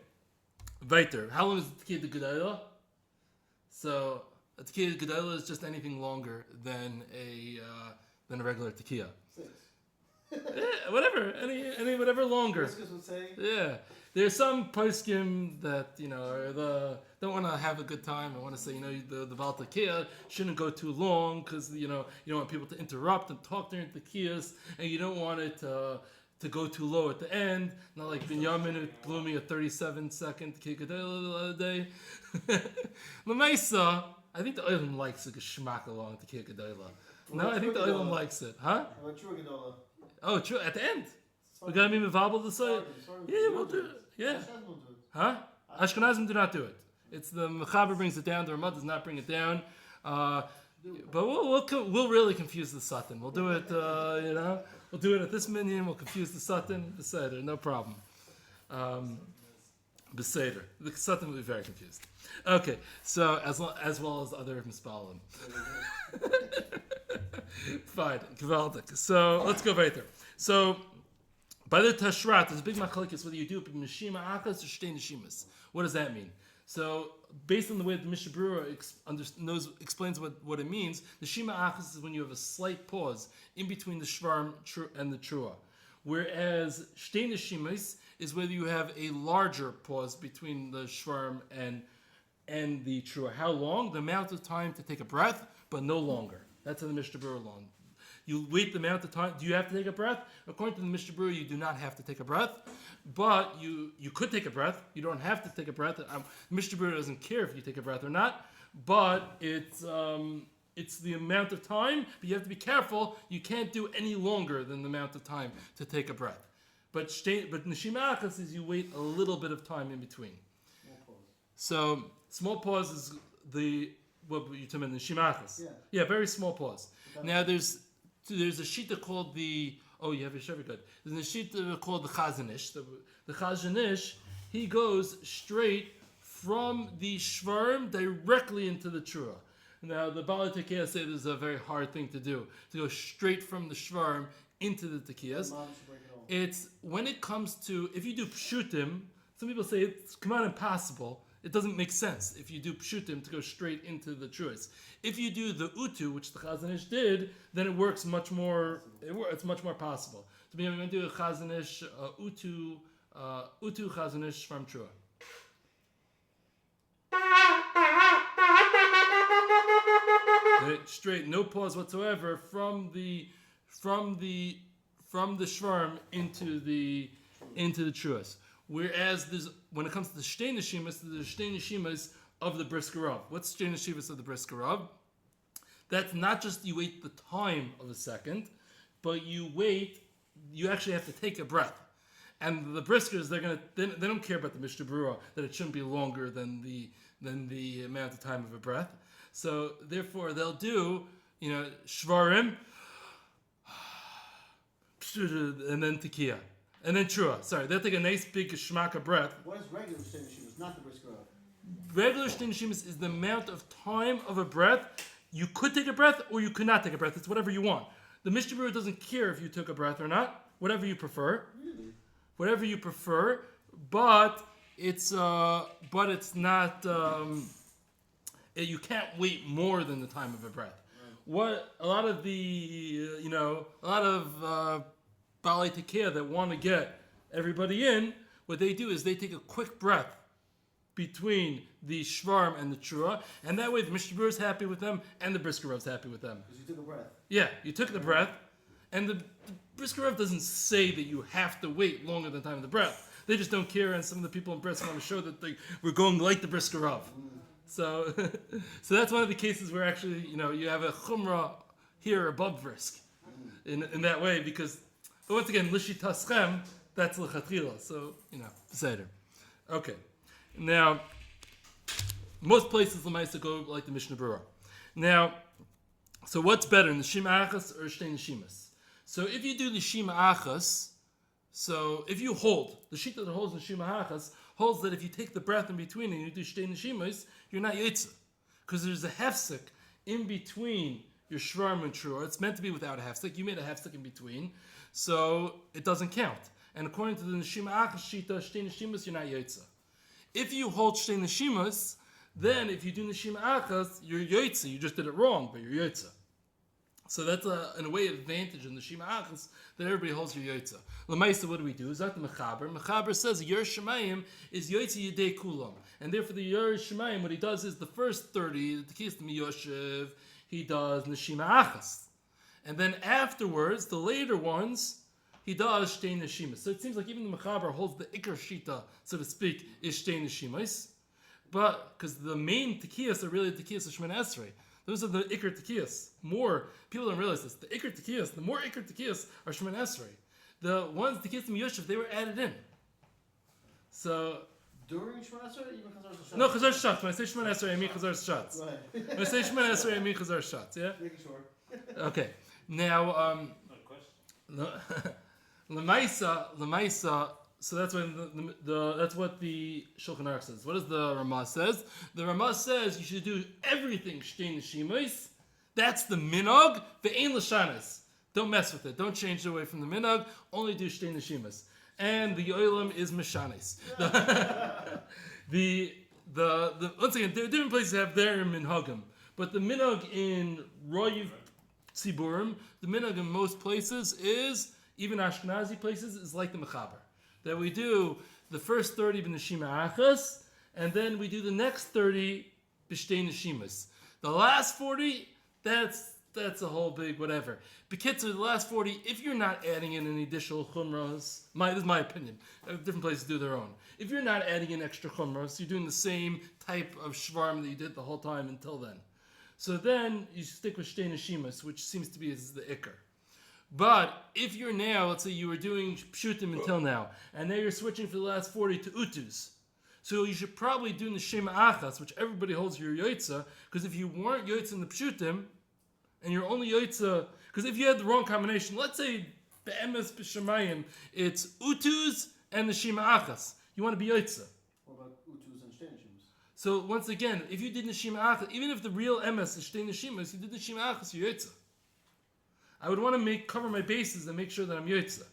Speaker 1: Weiter. How long is the Tekiya de Gedolah? So a Tekiya de Gedolah is just anything longer than a regular Tekiya.
Speaker 2: 6.
Speaker 1: Whatever, any whatever longer.
Speaker 2: Briscoes would say.
Speaker 1: Yeah, there's some poskim that don't want to have a good time. I want to say the Baal Tekiya shouldn't go too long because you don't want people to interrupt and talk during Tekiyas, and you don't want it to go too low at the end. Not like Binyamin who blew me a 37-second Tekiya Gedolah the other day. L'maisa, I think the Olam likes a geschmack along Tekiya Gedolah. No, I think the Olam likes it, huh?
Speaker 2: How about True Gedolah?
Speaker 1: Oh, true. At the end, we gotta be mevabel to say. Yeah, we'll do it. Yeah, huh? Ashkenazim do not do it. It's the Mechaber brings it down. The Ramah does not bring it down. But we'll really confuse the Satan. We'll do it. We'll do it at this minyan. We'll confuse the Satan. Beseder, no problem. Beseder, the Satan will be very confused. Okay, so as well as other mispalim. Fine, gewaldig. So let's go weiter. So by the Tashrat, there's a big machlokes whether you do it with neshima achas or shtei neshimas. What does that mean? So based on the way the Mishnah Berurah explains what it means, neshima achas is when you have a slight pause in between the shvarm and the trua, whereas shtei neshimas is whether you have a larger pause between the shvarm and the trua. How long? The amount of time to take a breath, but no longer. That's in the Mishnah Berurah law. You wait the amount of time. Do you have to take a breath? According to the Mishnah Berurah, you do not have to take a breath, but you could take a breath. You don't have to take a breath. Mishnah Berurah doesn't care if you take a breath or not, but it's the amount of time. But you have to be careful. You can't do any longer than the amount of time to take a breath. But neshima achas is you wait a little bit of time in between. So small pause is what you talking about, neshima achas. Yeah, very small pause. Now there's a shita called you have your very good. There's a shita called the Chazanish. The Chazanish, he goes straight from the shvarm directly into the trua. Now the Baal Tekiya say this is a very hard thing to do, to go straight from the shvarm into the Tekiyas. It's when it comes to, if you do pshutim, some people say it's impossible. It doesn't make sense if you do pshutim to go straight into the truas. If you do the utu, which the Chazanish did, then it works much more. It's much more possible. So we're going to do a Chazanish utu Chazanish from trua. Straight, no pause whatsoever from the shvarm into the truas. Whereas when it comes to the shtei neshimas, there's shtei neshimas of the briskerov. What's shtei neshimas of the briskerov? That's not just you wait the time of a second, but you actually have to take a breath. And the briskers, they don't care about the Mishnah Berurah, that it shouldn't be longer than the amount of time of a breath. So therefore they'll do, shvarim, and then tekiya. And then trua. Sorry, they'll take a nice big shmaka breath.
Speaker 2: What is regular shtei neshimas, not the briskerov?
Speaker 1: Regular shtei neshimas is the amount of time of a breath. You could take a breath or you could not take a breath. It's whatever you want. The Mishnah Berurah doesn't care if you took a breath or not. Whatever you prefer.
Speaker 2: Really?
Speaker 1: Whatever you prefer. But it's not. You can't wait more than the time of a breath. Right. A lot of Baalei Tekiya that want to get everybody in, what they do is they take a quick breath between the shvarm and the trua, and that way the Mishnah Berurah is happy with them and the briskerov is happy with them.
Speaker 2: Because you took a breath.
Speaker 1: Yeah, you took the breath, and the briskerov doesn't say that you have to wait longer than the time of the breath. They just don't care, and some of the people in Bris want to show that we're going like the briskerov. So that's one of the cases where actually, you have a chumrah here above brisk in that way, because. But once again, l'shitaschem, that's l'chatchila. So, beseder. Okay. Now, most places l'maisa go like the Mishnah Berurah. Now, so what's better, neshima achas or shtei neshimas? So if you do neshima achas, so if you hold, the shita that holds neshima achas holds that if you take the breath in between and you do shtei neshimas, you're not yotza. Because there's a hefsek in between your shvarim and trua. It's meant to be without a hefsek. You made a hefsek in between, so it doesn't count. And according to the neshima achas shita, shtei neshimas, you're not yotza. If you hold shtei neshimas, then if you do neshima achas, you're yotza. You just did it wrong, but you're yotza. So that's in a way, an advantage in the Shema Achas that everybody holds your Yotza. L'maisa, what do we do? Is that the Mechaber? Mechaber says Yer Shemayim is Yotza Yedei Kulam. And therefore the Yer Shemayim, what he does is the first 30, the Tekias Miyoshev, he does Neshima Achas. And then afterwards, the later ones, he does Shtei Neshimas. So it seems like even the Mechaber holds the Ikar Shita, so to speak, is Shtei Neshimas. But, because the main Tekias are really the Tekias of Shemana Esrei. Those are the Iker Tekias. More, people don't realize this. The Iker Tekias, the more Iker Tekias are Shemana Esrei. The ones, Tekias Miyoshev, they were added in. So...
Speaker 2: During Shemana Esrei, even Chazar Shatz?
Speaker 1: No, Chazar Shatz. When I say Shemana Esrei, I mean Chazar Shatz.
Speaker 2: Right.
Speaker 1: When I say Shemana Esrei, I mean Chazar Shatz, yeah?
Speaker 2: Making sure.
Speaker 1: Okay. Now,
Speaker 3: No question.
Speaker 1: Lemaisa, so that's when that's what the Shulchan Aruch says. What does the Ramah says? The Ramah says you should do everything shtei neshimos. That's the minog. Ve'ein l'shanos. Don't mess with it. Don't change it away from the minog. Only do shtei neshimos. And the yoilam is mishanis. The once again, there are different places that have their minhagim, but the minog in Royev Tziburim, the minog in most places is, even Ashkenazi places, is like the Mechaber. That we do the first 30 b'neshima achas, and then we do the next 30 b'shtei neshimas. The last 40, that's a whole big whatever. B'kitzur, the last 40, if you're not adding in any additional chumras, this is my opinion. Different places do their own. If you're not adding in extra chumras, you're doing the same type of shvarm that you did the whole time until then. So then you stick with shtei neshimas, which seems to be is the ikar. But if you're now, let's say you were doing pshutim until now, and now you're switching for the last 40 to utus, so you should probably do neshima achas, which everybody holds your yotza, because if you weren't yotza in the pshutim, and you're only yotza, because if you had the wrong combination, let's say be'emes b'shemayim, it's utus and neshima achas, you want to be yotza.
Speaker 2: What about utus and shtei neshimas?
Speaker 1: So once again, if you did neshima achas, even if the real emes is shtei neshimas, you did neshima achas, you're yotza. I would want to cover my bases and make sure that I'm yotza.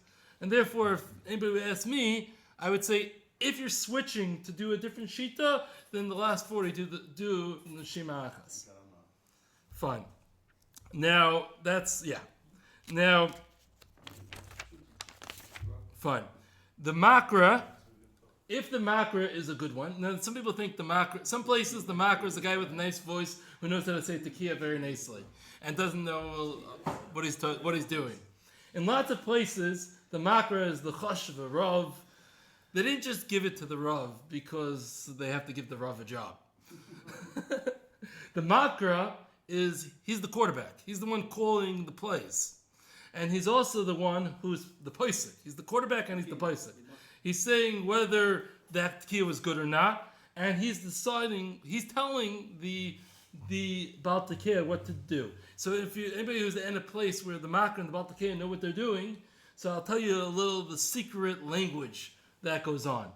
Speaker 1: And therefore, if anybody would ask me, I would say, if you're switching to do a different shita, then the last 40 do neshima achas. Fine. Now, Now, fine. The makra, if the makra is a good one, now some people think the makra, some places the makra is a guy with a nice voice who knows how to say tekiah very nicely and doesn't know what he's doing. In lots of places, the makra is the chosh of a rav. They didn't just give it to the rav because they have to give the rav a job. The makra he's the quarterback. He's the one calling the plays. And he's also the one who's the paisik. He's the quarterback and he's the paisik. He's saying whether that tekiah was good or not, and he's telling the Baal Tekiah what to do. So if anybody who's in a place where the makra and the Baal Tekiah know what they're doing, so I'll tell you a little the secret language that goes on.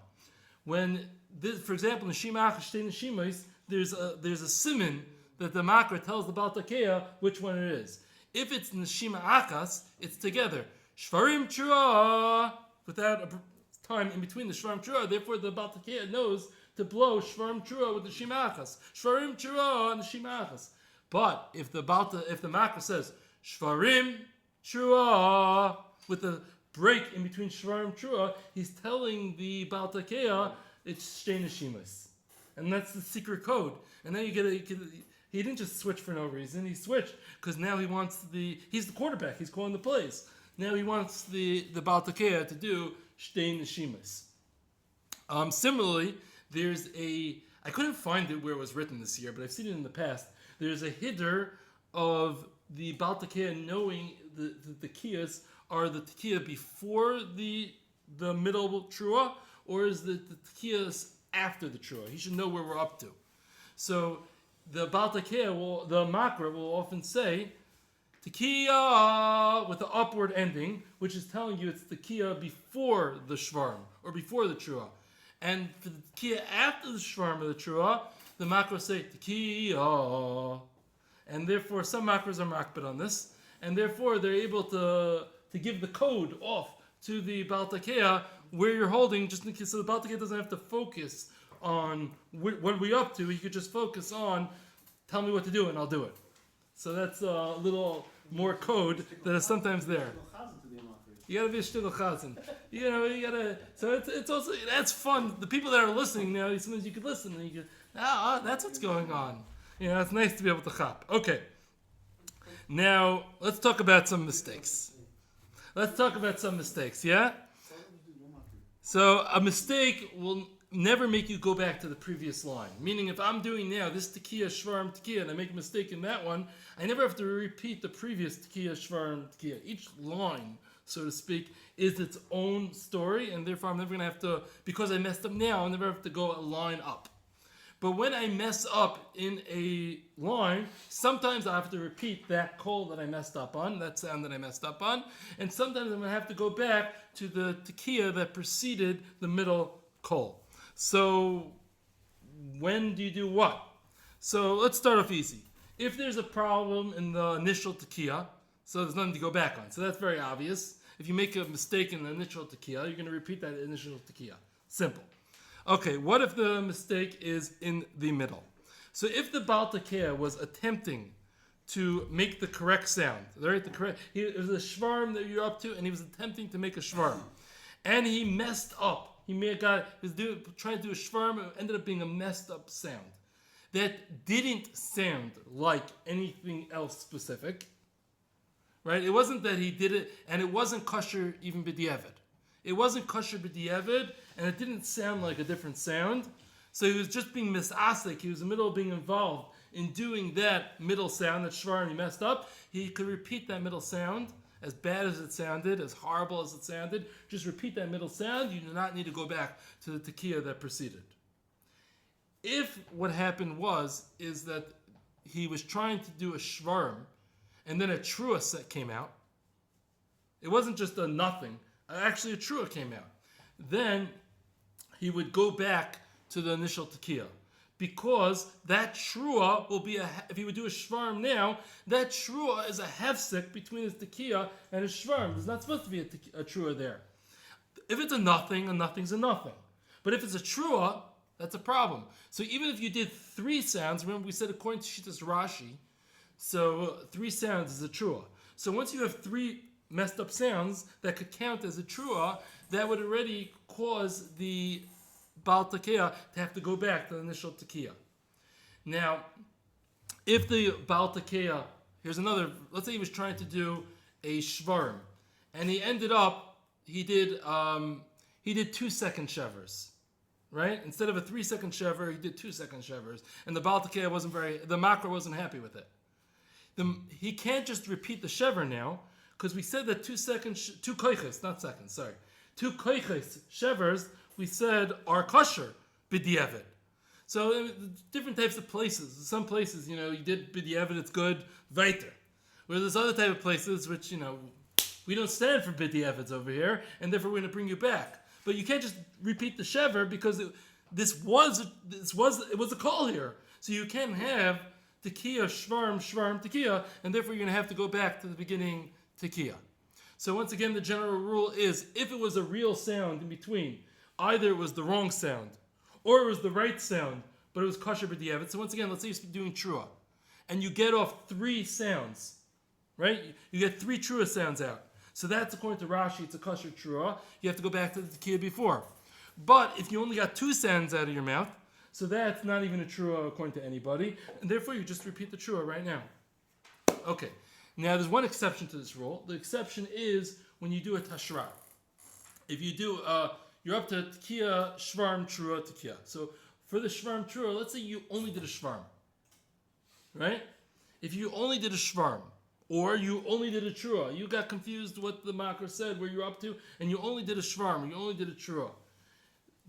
Speaker 1: When for example, neshima achas shtei neshimas, there's a siman that the makra tells the Baal Tekiah which one it is. If it's neshima achas, it's together. Shvarim trua, without a time in between the shvarim trua. Therefore, the Baal Tekiah knows to blow shvarim trua with the neshima achas. Shvarim trua and neshima achas. But if the makra says shvarim trua with a break in between shvarim trua, he's telling the Baal Tekiah it's shtei neshimas, and that's the secret code. And then he didn't just switch for no reason. He switched because now he's the quarterback. He's calling the plays. Now he wants the Baal Tekiah to do shtei neshimas. Similarly, I couldn't find it where it was written this year, but I've seen it in the past. There's a hiddur of the Baal Tekiah knowing the tekiyas are the tekiah before the middle trua, or is the tekiyas after the trua. He should know where we're up to. So the Baal Tekiah the makra will often say tekiah with the upward ending, which is telling you it's tekiah before the shvarim or before the trua. And for the tekiya after the shvarm of the trua, the makros say tekiya. And therefore, some makros are makbid on this. And therefore, they're able to give the code off to the Baal Tekiya where you're holding, just in case, so the Baal Tekiya doesn't have to focus on what we're up to. He could just focus on, tell me what to do and I'll do it. So that's a little more code that is sometimes there. You gotta be a shtigl chazan. You gotta. So it's also, that's fun. The people that are listening now, sometimes you could listen and you could, that's what's going on. It's nice to be able to chop. Okay. Now let's talk about some mistakes. Yeah. So a mistake will never make you go back to the previous line. Meaning, if I'm doing now this tekiya shvarm tekiya and I make a mistake in that one, I never have to repeat the previous tekiya shvarm tekiya. Each line, so to speak, is its own story, and therefore I'm never going to have to, because I messed up now, I'll never have to go a line up. But when I mess up in a line, sometimes I have to repeat that call that I messed up on, that sound that I messed up on, and sometimes I'm going to have to go back to the tekiya that preceded the middle call. So when do you do what? So let's start off easy. If there's a problem in the initial tekiya, so there's nothing to go back on. So that's very obvious. If you make a mistake in the initial tekiya, you're going to repeat that initial tekiya. Simple. Okay, what if the mistake is in the middle? So if the Baal Tekiya was attempting to make the correct sound, right? It was a shvarm that you're up to, and he was attempting to make a shvarm, and he messed up. He was trying to do a shvarm, it ended up being a messed up sound that didn't sound like anything else specific, right? It wasn't that he did it, and it wasn't kosher even b'diavad. It wasn't kosher b'diavad, and it didn't sound like a different sound. So he was just being misasik. He was in the middle of being involved in doing that middle sound, that shvar, and he messed up. He could repeat that middle sound, as bad as it sounded, as horrible as it sounded. Just repeat that middle sound. You do not need to go back to the tekiya that preceded. If what happened is that he was trying to do a shvarm, and then a trua set came out. It wasn't just a nothing. Actually, a trua came out. Then he would go back to the initial tekiya, because that trua will be if he would do a shvarm now, that trua is a hefsek between his tekiya and his shvarm. There's not supposed to be a trua there. If it's a nothing's a nothing. But if it's a trua, that's a problem. So even if you did 3 sounds, remember we said according to Shittas Rashi, so 3 sounds is a trua. So once you have 3 messed up sounds that could count as a trua, that would already cause the Baal Tekiya to have to go back to the initial tekiya. Now, if the Baal Tekiya, here's another, let's say he was trying to do a shvarm, and he ended up, he did 2-second shevers, right? Instead of a 3-second shever, he did 2-second shevers, and the Baal Tekiya the makro wasn't happy with it. He can't just repeat the shever now, because we said that 2 koiches shevers, we said are kosher b'diavad. So different types of places. Some places, you did b'diavad, it's good, weiter. Where there's other type of places which, we don't stand for b'diavads over here, and therefore we're going to bring you back. But you can't just repeat the shever, because it was a call here. So you can't have tekiya shvarm tekiya, and therefore you're going to have to go back to the beginning tekiya. So once again, the general rule is, if it was a real sound in between, either it was the wrong sound, or it was the right sound, but it was kosher b'diavad. So once again, let's say you're doing trua, and you get off 3 sounds, right? You get 3 trua sounds out. So that's, according to Rashi, it's a kosher trua. You have to go back to the tekiya before. But if you only got 2 sounds out of your mouth, so that's not even a trua according to anybody, and therefore you just repeat the trua right now. Okay. Now, there's one exception to this rule. The exception is when you do a tashra. If you do, you're up to tekiya, shvarm, trua, tekiya. So for the shvarm, trua, let's say you only did a shvarm, right? If you only did a shvarm, or you only did a trua, you got confused what the makar said, where you're up to, and you only did a shvarm, or you only did a trua,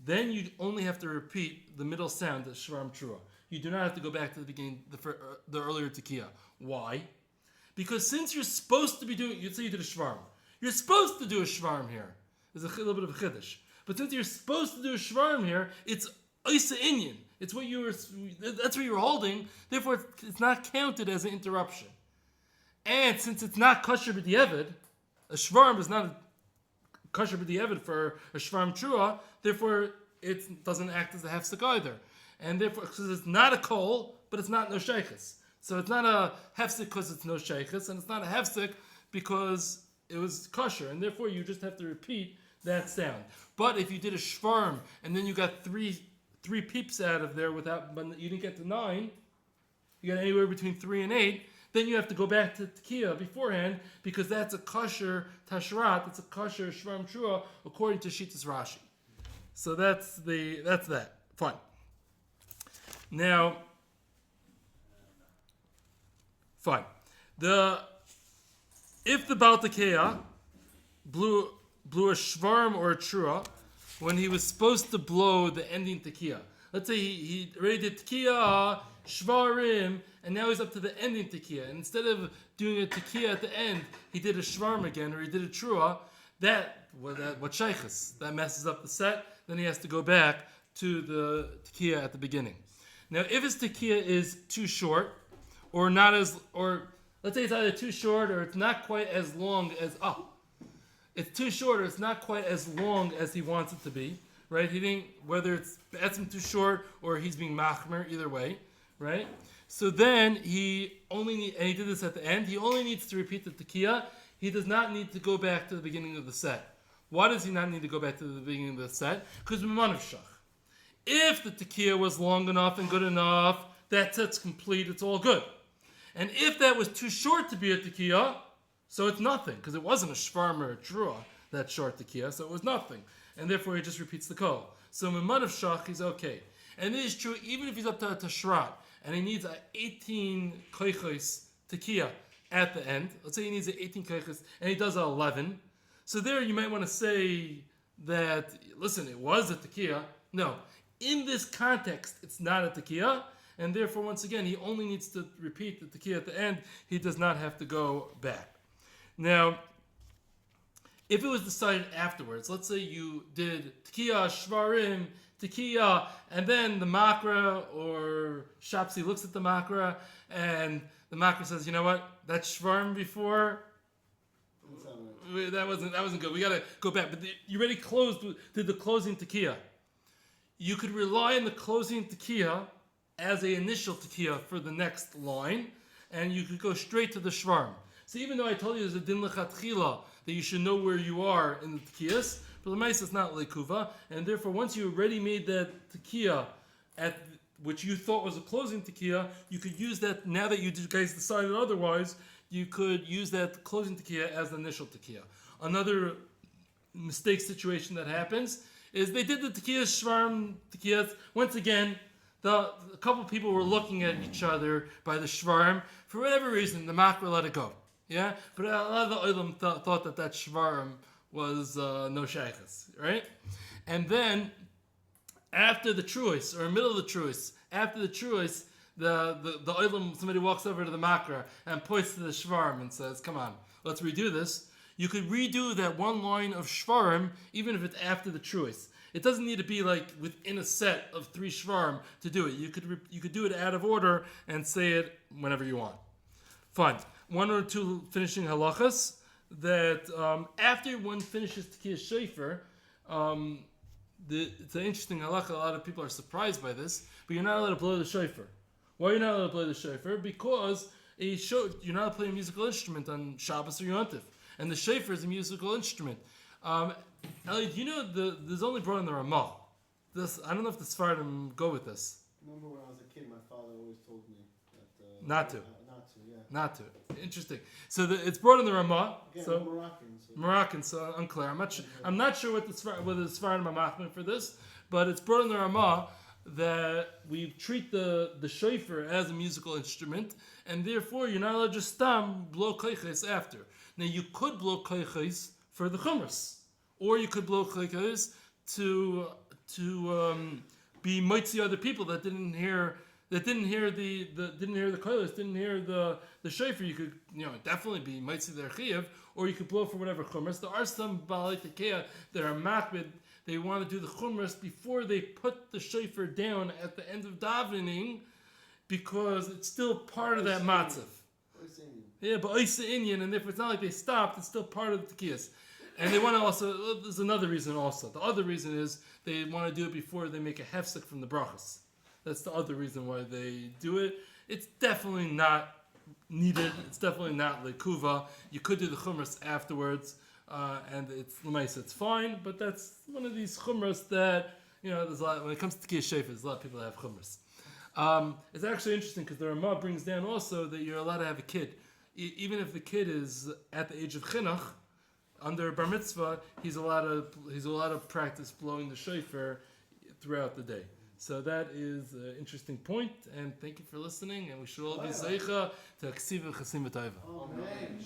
Speaker 1: then you only have to repeat the middle sound, the shvarm, trua. You do not have to go back to the beginning, the earlier tekiya. Why? Because since you're supposed to be doing, you'd say you did a shvarm. You're supposed to do a shvarm here. There's a little bit of a chiddush. But But since you're supposed to do a shvarim here, it's Isa Inyan. It's what that's what you were holding. Therefore, it's not counted as an interruption. And since it's not kosher b'di'evid, a shvarim is not a kosher b'di'evid for a shvarim trua. Therefore, it doesn't act as a hefsek either. And therefore, because it's not a kol, but it's not no sheiches. So it's not a hefsek because it's no sheiches, and it's not a hefsek because it was kosher. And therefore, you just have to repeat that sound. But if you did a shvarm and then you got three peeps out of there but you didn't get to 9, you got anywhere between 3 and 8, then you have to go back to Tekiah beforehand because that's a kosher tashrat, it's a kosher shvarm trua according to Shittas Rashi. So that's that. Fine. Now, fine. If the Baal Tekiah blew a shvarm or a trua when he was supposed to blow the ending tekiah. Let's say he already did tekiah, shvarim, and now he's up to the ending tekiah. And instead of doing a tekiah at the end, he did a shvarm again, or he did a trua. What sheiches? That messes up the set. Then he has to go back to the tekiah at the beginning. Now, if his tekiah is too short, or let's say it's either too short or it's not quite as long as it's too short or it's not quite as long as he wants it to be, right? He didn't, whether it's too short or he's being machmer, either way, right? So then and he did this at the end, he only needs to repeat the tekiah. He does not need to go back to the beginning of the set. Why does he not need to go back to the beginning of the set? Because Mimanav Shach. If the tekiah was long enough and good enough, that set's complete, it's all good. And if that was too short to be a tekiah, so it's nothing, because it wasn't a shvarm or a trua, that short tekiah, so it was nothing. And therefore he just repeats the kol. So Mimanav Shach, he's okay. And it is true, even if he's up to tashrat, and he needs 18 koichos tekiah at the end, let's say he needs 18 koichos, and he does 11, so there you might want to say that, listen, it was a tekiah. No, in this context, it's not a tekiah, and therefore, once again, he only needs to repeat the tekiah at the end. He does not have to go back. Now, if it was decided afterwards, let's say you did tekiah, shvarim, tekiah, and then the makra or Shapsi looks at the makra, and the makra says, you know what, that shvarim before, that wasn't good. We got to go back. But you already did the closing tekiah. You could rely on the closing tekiah as an initial tekiah for the next line, and you could go straight to the shvarm. So even though I told you there's a din lechatchila that you should know where you are in the tekiyas, but the mice is not lekuva, and therefore once you already made that tekiah at which you thought was a closing tekiah, you could use that. Now that you guys decided otherwise, you could use that closing tekiah as the initial tekiah. Another mistake situation that happens is they did the tekiyas, shvarm tekiyas. Once again, a couple people were looking at each other by the shvarm. For whatever reason, the makra let it go. Yeah, but a lot of the olim thought that shvarm was no shaykhs, right? And then after the truis, or middle of the truis, after the truis, the olim, somebody walks over to the makra and points to the shvarm and says, "Come on, let's redo this." You could redo that one line of shvarim even if it's after the truis. It doesn't need to be like within a set of 3 shvarm to do it. You could do it out of order and say it whenever you want. Fine. 1 or 2 finishing halachas that after one finishes Tekias Shofar, it's an interesting halacha. A lot of people are surprised by this, but you're not allowed to blow the shofar. Why are you not allowed to blow the shofar? Because you're not allowed to play a musical instrument on Shabbos or Yom Tov, and the shofar is a musical instrument. Eli, do you know there's only brought in the Ramah? I don't know if the Sfardim go with this.
Speaker 2: Remember when I was a kid, my father always told me that
Speaker 1: not to.
Speaker 2: Yeah.
Speaker 1: Not to. Interesting. So it's brought in the Ramah.
Speaker 2: Again,
Speaker 1: So
Speaker 2: Moroccan.
Speaker 1: So unclear. I'm not sure whether the Sfardim are machmir for this, but it's brought in the Ramah that we treat the shofar as a musical instrument, and therefore you're not allowed to just blow koiches after. Now you could blow koiches for the chumras, or you could blow koiches to be mitzi other people that didn't hear the koiches, didn't hear the shofar. You could definitely be mitzi their chiyuv, or you could blow for whatever chumras. There are some balei tekiah that are makbid they want to do the chumras before they put the shofar down at the end of davening, because it's still part of that matzav. Yeah, but Oisa Inyan, and if it's not like they stopped, it's still part of the Tekias. And they want to also, there's another reason also. The other reason is they want to do it before they make a hefsek from the brachas. That's the other reason why they do it. It's definitely not needed. It's definitely not lekuva. You could do the chumras afterwards, and it's l'maisa, it's fine. But that's one of these chumras that, there's a lot, when it comes to Tekias Shofar, there's a lot of people that have chumras. It's actually interesting because the Ramah brings down also that you're allowed to have a kid. Even if the kid is at the age of chinuch, under bar mitzvah, he's allowed to practice blowing the shofar throughout the day. So that is an interesting point, and thank you for listening. And we should all be zeicha to aksiv v'chasim v'taiva.
Speaker 2: Amen.